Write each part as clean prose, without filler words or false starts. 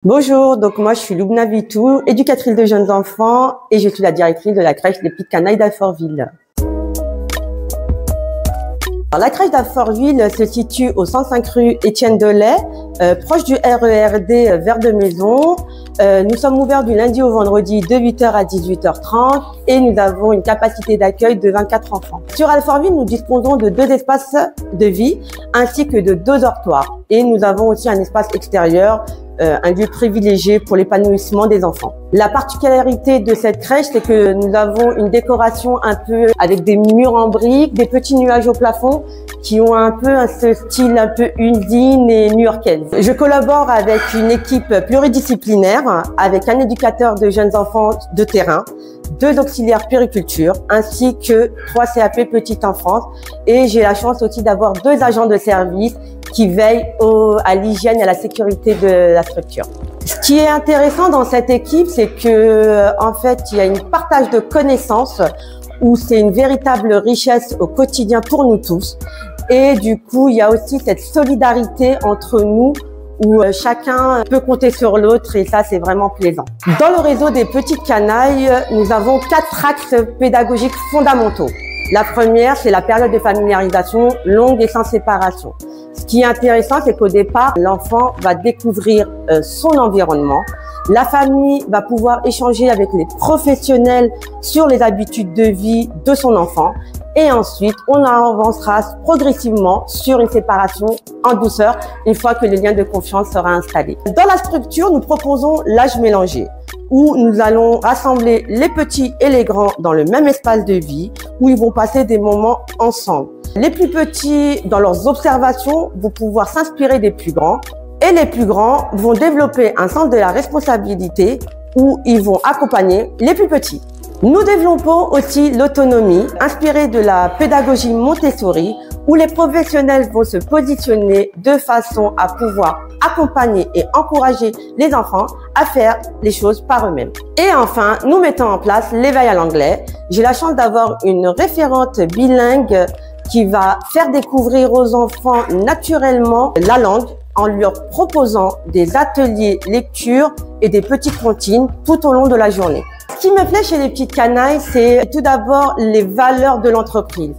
Bonjour, donc moi je suis Loubna Vitou, éducatrice de jeunes enfants et je suis la directrice de la crèche des Petites Canailles d'Alfortville. Alors, la crèche d'Alfortville se situe au 105 rue Étienne Delay, proche du RERD Vert de Maison. Nous sommes ouverts du lundi au vendredi de 8h à 18h30 et nous avons une capacité d'accueil de 24 enfants. Sur Alfortville, nous disposons de 2 espaces de vie ainsi que de 2 dortoirs. Et nous avons aussi un espace extérieur, un lieu privilégié pour l'épanouissement des enfants. La particularité de cette crèche, c'est que nous avons une décoration un peu avec des murs en briques, des petits nuages au plafond qui ont un peu ce style un peu usine et new-yorkaise. Je collabore avec une équipe pluridisciplinaire, avec un éducateur de jeunes enfants de terrain, 2 auxiliaires puériculture, ainsi que 3 CAP petite enfance. Et j'ai la chance aussi d'avoir 2 agents de service qui veillent à l'hygiène et à la sécurité de la structure. Ce qui est intéressant dans cette équipe, c'est que en fait, il y a un partage de connaissances où c'est une véritable richesse au quotidien pour nous tous. Et du coup, il y a aussi cette solidarité entre nous où chacun peut compter sur l'autre et ça, c'est vraiment plaisant. Dans le réseau des Petites Canailles, nous avons 4 axes pédagogiques fondamentaux. La première, c'est la période de familiarisation longue et sans séparation. Ce qui est intéressant, c'est qu'au départ, l'enfant va découvrir son environnement. La famille va pouvoir échanger avec les professionnels sur les habitudes de vie de son enfant. Et ensuite, on avancera progressivement sur une séparation en douceur une fois que le lien de confiance sera installé. Dans la structure, nous proposons l'âge mélangé, où nous allons rassembler les petits et les grands dans le même espace de vie, où ils vont passer des moments ensemble. Les plus petits, dans leurs observations, vont pouvoir s'inspirer des plus grands, et les plus grands vont développer un sens de la responsabilité, où ils vont accompagner les plus petits. Nous développons aussi l'autonomie, inspirée de la pédagogie Montessori, où les professionnels vont se positionner de façon à pouvoir accompagner et encourager les enfants à faire les choses par eux-mêmes. Et enfin, nous mettons en place l'éveil à l'anglais. J'ai la chance d'avoir une référente bilingue qui va faire découvrir aux enfants naturellement la langue en leur proposant des ateliers lecture et des petites comptines tout au long de la journée. Ce qui me plaît chez les Petites Canailles, c'est tout d'abord les valeurs de l'entreprise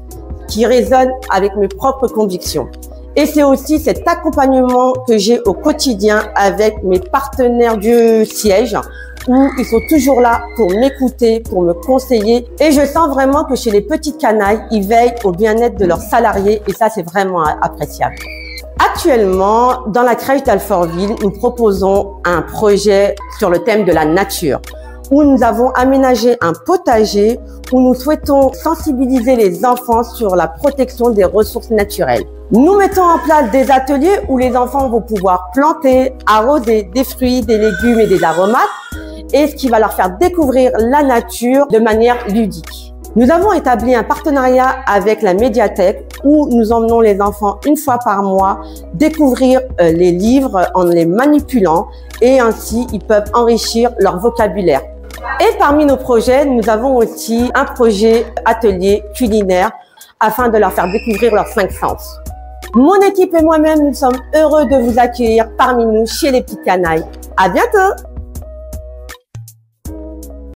qui résonnent avec mes propres convictions. Et c'est aussi cet accompagnement que j'ai au quotidien avec mes partenaires du siège où ils sont toujours là pour m'écouter, pour me conseiller. Et je sens vraiment que chez les Petites Canailles, ils veillent au bien-être de leurs salariés et ça, c'est vraiment appréciable. Actuellement, dans la crèche d'Alfortville, nous proposons un projet sur le thème de la nature, où nous avons aménagé un potager où nous souhaitons sensibiliser les enfants sur la protection des ressources naturelles. Nous mettons en place des ateliers où les enfants vont pouvoir planter, arroser des fruits, des légumes et des aromates, et ce qui va leur faire découvrir la nature de manière ludique. Nous avons établi un partenariat avec la médiathèque où nous emmenons les enfants une fois par mois découvrir les livres en les manipulant et ainsi ils peuvent enrichir leur vocabulaire. Et parmi nos projets, nous avons aussi un projet atelier culinaire afin de leur faire découvrir leurs 5 sens. Mon équipe et moi-même, nous sommes heureux de vous accueillir parmi nous chez les Petites Canailles. À bientôt!